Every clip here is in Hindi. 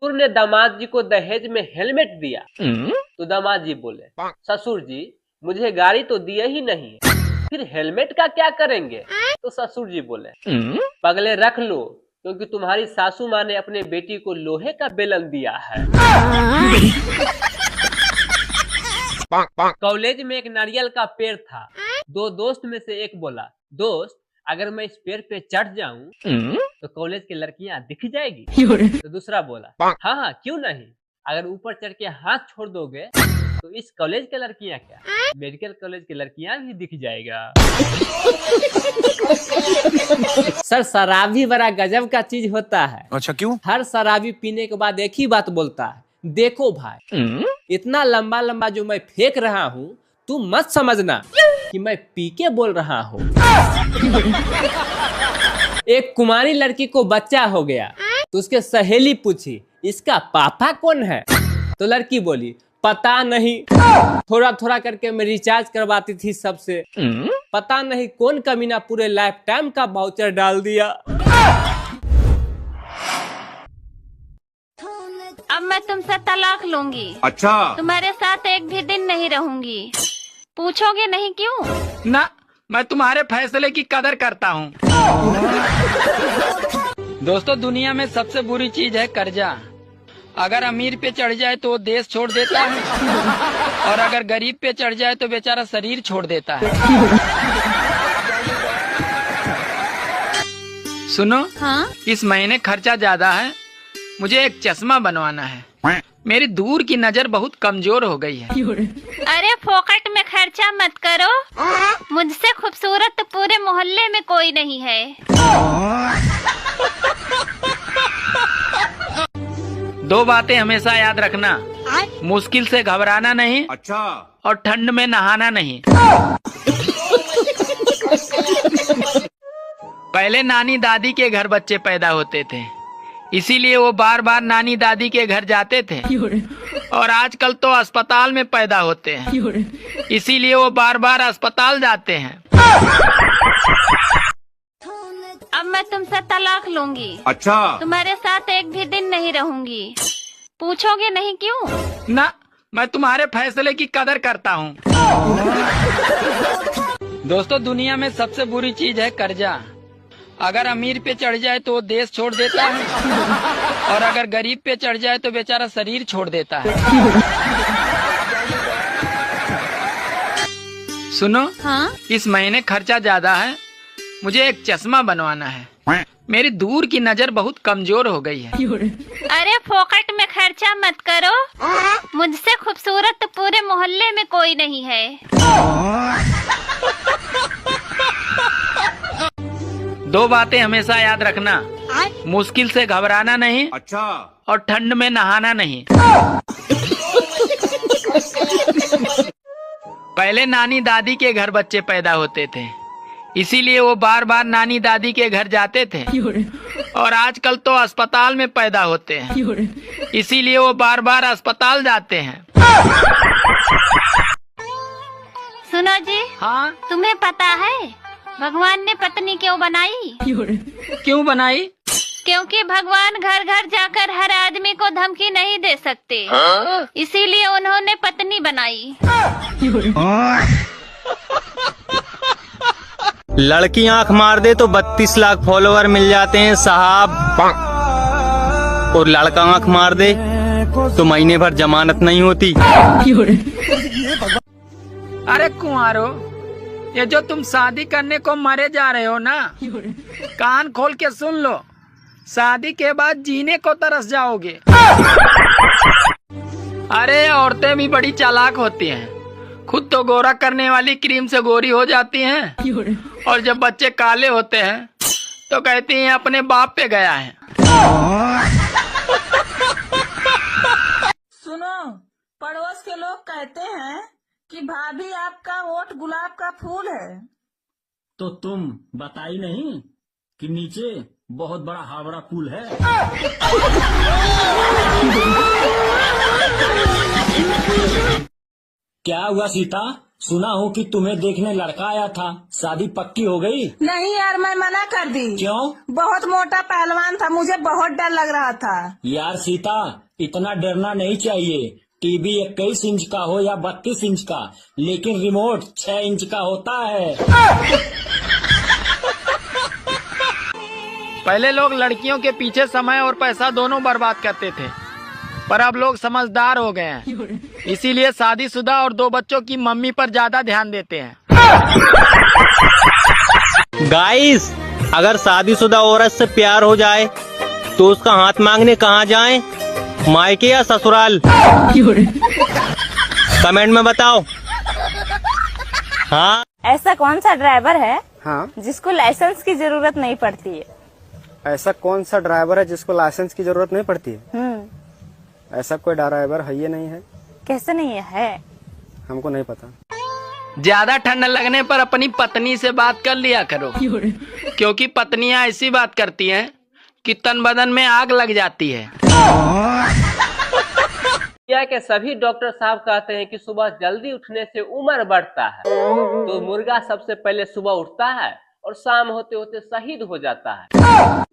ससुर ने दामाद जी को दहेज में हेलमेट दिया। तो दामाद जी बोले, ससुर जी मुझे गाड़ी तो दिए ही नहीं, फिर हेलमेट का क्या करेंगे? तो ससुर जी बोले, पगले रख लो, क्योंकि तुम्हारी सासू माँ ने अपने बेटी को लोहे का बेलन दिया है। कॉलेज में एक नारियल का पेड़ था। दो दोस्त में से एक बोला, दोस्त अगर मैं इस पेड़ पे चढ़ जाऊं तो कॉलेज की लड़कियां दिख जाएगी। तो दूसरा बोला, हाँ हाँ क्यों नहीं, अगर ऊपर चढ़ के हाथ छोड़ दोगे तो इस कॉलेज की लड़कियां क्या, मेडिकल कॉलेज की लड़कियां भी दिख जाएगा। सर शराबी बड़ा गजब का चीज होता है। अच्छा क्यों? हर शराबी पीने के बाद एक ही बात बोलता है, देखो भाई इतना लंबा लंबा जो मैं फेंक रहा हूँ तुम मत समझना कि मैं पी के बोल रहा हूँ। एक कुमारी लड़की को बच्चा हो गया तो उसके सहेली पूछी, इसका पापा कौन है? तो लड़की बोली, पता नहीं, थोड़ा थोड़ा करके मैं रिचार्ज करवाती थी सबसे, पता नहीं कौन कमीना पूरे लाइफ टाइम का वाउचर डाल दिया। अब मैं तुमसे तलाक लूंगी। अच्छा, तुम्हारे साथ एक भी दिन नहीं रहूंगी। पूछोगे नहीं क्यों? ना, मैं तुम्हारे फैसले की कदर करता हूँ। दोस्तों दुनिया में सबसे बुरी चीज है कर्जा। अगर अमीर पे चढ़ जाए तो वो देश छोड़ देता है और अगर गरीब पे चढ़ जाए तो बेचारा शरीर छोड़ देता है। सुनो, हाँ? इस महीने खर्चा ज्यादा है, मुझे एक चश्मा बनवाना है। मेरी दूर की नजर बहुत कमजोर हो गई है। अरे फोकट में खर्चा मत करो, मुझसे खूबसूरत तो पूरे मोहल्ले में कोई नहीं है। दो बातें हमेशा याद रखना, मुश्किल से घबराना नहीं। अच्छा, और ठंड में नहाना नहीं। पहले नानी दादी के घर बच्चे पैदा होते थे, इसीलिए वो बार बार नानी दादी के घर जाते थे। और आजकल तो अस्पताल में पैदा होते हैं, इसीलिए वो बार बार अस्पताल जाते हैं। अब मैं तुमसे तलाक लूंगी। अच्छा, तुम्हारे साथ एक भी दिन नहीं रहूंगी। पूछोगे नहीं क्यों? ना, मैं तुम्हारे फैसले की कदर करता हूँ। दोस्तों दुनिया में सबसे बुरी चीज है कर्जा। अगर अमीर पे चढ़ जाए तो वो देश छोड़ देता है और अगर गरीब पे चढ़ जाए तो बेचारा शरीर छोड़ देता है। सुनो, हाँ? इस महीने खर्चा ज्यादा है, मुझे एक चश्मा बनवाना है। मेरी दूर की नजर बहुत कमजोर हो गई है। अरे फोकट में खर्चा मत करो, मुझसे खूबसूरत तो पूरे मोहल्ले में कोई नहीं है। दो बातें हमेशा याद रखना, मुश्किल से घबराना नहीं। अच्छा, और ठंड में नहाना नहीं। पहले नानी दादी के घर बच्चे पैदा होते थे, इसीलिए वो बार बार नानी दादी के घर जाते थे। और आजकल तो अस्पताल में पैदा होते हैं, इसीलिए वो बार बार अस्पताल जाते हैं। सुनो जी, हाँ? तुम्हें पता है भगवान ने पत्नी क्यों बनाई? क्यों बनाई? क्योंकि भगवान घर घर जाकर हर आदमी को धमकी नहीं दे सकते, इसीलिए उन्होंने पत्नी बनाई। लड़की आंख मार दे तो 32 लाख फॉलोवर मिल जाते हैं साहब, और लड़का आंख मार दे तो महीने भर जमानत नहीं होती। अरे कुंवारो, ये जो तुम शादी करने को मरे जा रहे हो ना, कान खोल के सुन लो, शादी के बाद जीने को तरस जाओगे। अरे औरतें भी बड़ी चालाक होती हैं, खुद तो गोरा करने वाली क्रीम से गोरी हो जाती हैं, और जब बच्चे काले होते हैं तो कहती हैं अपने बाप पे गया है। सुनो, पड़ोस के लोग कहते हैं कि भाभी आपका वोट गुलाब का फूल है। तो तुम बताई नहीं कि नीचे बहुत बड़ा हावड़ा पुल है। क्या हुआ सीता, सुना हूँ कि तुम्हें देखने लड़का आया था, शादी पक्की हो गई? नहीं यार, मैं मना कर दी। क्यों? बहुत मोटा पहलवान था, मुझे बहुत डर लग रहा था। यार सीता, इतना डरना नहीं चाहिए। टीवी 21 इंच का हो या 32 इंच का, लेकिन रिमोट 6 इंच का होता है। पहले लोग लड़कियों के पीछे समय और पैसा दोनों बर्बाद करते थे, पर अब लोग समझदार हो गए हैं, इसीलिए शादीशुदा और 2 बच्चों की मम्मी पर ज्यादा ध्यान देते हैं। गाइस, अगर शादीशुदा औरत से प्यार हो जाए तो उसका हाथ मांगने कहाँ जाएं? मायके या ससुराल? कमेंट में बताओ। हाँ, ऐसा कौन सा ड्राइवर है हाँ, जिसको लाइसेंस की जरूरत नहीं पड़ती है? ऐसा कौन सा ड्राइवर है जिसको लाइसेंस की जरूरत नहीं पड़ती है? ऐसा कोई ड्राइवर है ये नहीं है। कैसे नहीं है? हमको नहीं पता। ज्यादा ठंड लगने पर अपनी पत्नी से बात कर लिया करो, क्योंकि पत्नियां ऐसी बात करती हैं कि तन बदन में आग लग जाती है। दुनिया के सभी डॉक्टर साहब कहते हैं कि सुबह जल्दी उठने से उम्र बढ़ता है, तो मुर्गा सबसे पहले सुबह उठता है और शाम होते होते शहीद हो जाता है।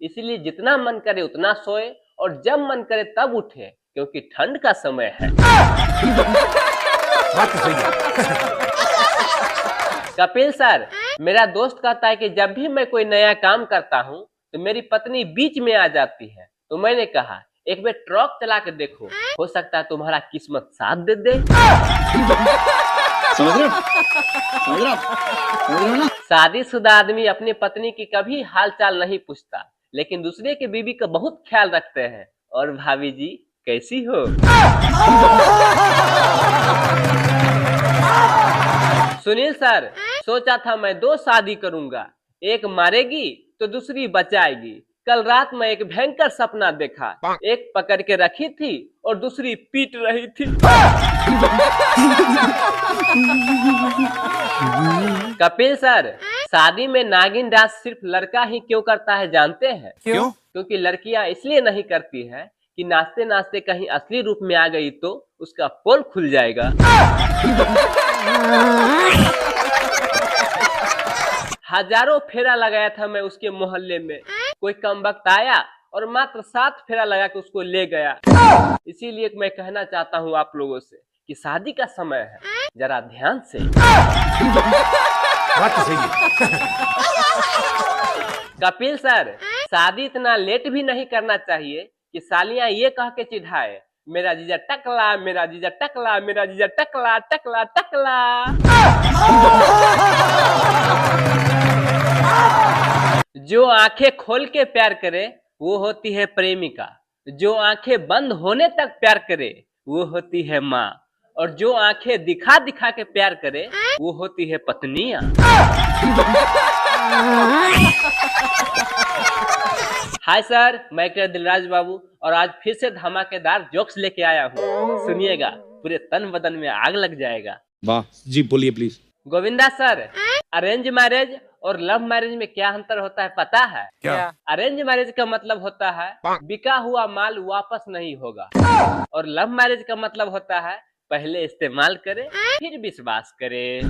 इसीलिए जितना मन करे उतना सोए और जब मन करे तब उठे, क्योंकि ठंड का समय है। कपिल सर, मेरा दोस्त कहता है कि जब भी मैं कोई नया काम करता हूँ तो मेरी पत्नी बीच में आ जाती है, तो मैंने कहा एक बार ट्रक चला के देखो, हो सकता है तुम्हारा किस्मत साथ दे दे। समझ रहे हो ना? शादीशुदा आदमी अपनी पत्नी की कभी हाल चाल नहीं पूछता, लेकिन दूसरे के बीवी का बहुत ख्याल रखते हैं। और भाभी जी कैसी हो? सुनील सर, सोचा था मैं 2 शादी करूंगा, एक मारेगी तो दूसरी बचाएगी। कल रात में एक भयंकर सपना देखा, एक पकड़ के रखी थी और दूसरी पीट रही थी। कपिल सर, शादी में नागिन डांस सिर्फ लड़का ही क्यों करता है जानते हैं? क्यों? क्योंकि लड़कियां इसलिए नहीं करती है कि नाचते नाचते कहीं असली रूप में आ गई तो उसका पोल खुल जाएगा। हजारों फेरा लगाया था मैं उसके मोहल्ले में, कोई कमबख्त आया और मात्र 7 फेरा लगा के उसको ले गया। इसीलिए मैं कहना चाहता हूँ आप लोगों से कि शादी का समय है, जरा ध्यान से। बात तो सही है। कपिल सर, शादी इतना लेट भी नहीं करना चाहिए कि सालियां ये कह के चिढ़ाए, मेरा जीजा टकला, मेरा जीजा टकला, मेरा जीजा टकला टकला टकला। जो आंखें खोल के प्यार करे वो होती है प्रेमिका, जो आंखें बंद होने तक प्यार करे वो होती है माँ, और जो आंखें दिखा दिखा के प्यार करे वो होती है पत्नियां। हाय सर, मैं दिलराज बाबू, और आज फिर से धमाकेदार जोक्स लेके आया हूँ, सुनिएगा, पूरे तन बदन में आग लग जाएगा। वाह जी, बोलिए please. Govinda sir, arrange marriage और लव मैरिज में क्या अंतर होता है पता है? क्या? अरेंज मैरिज का मतलब होता है बिका हुआ माल वापस नहीं होगा, और लव मैरिज का मतलब होता है पहले इस्तेमाल करे फिर विश्वास करे।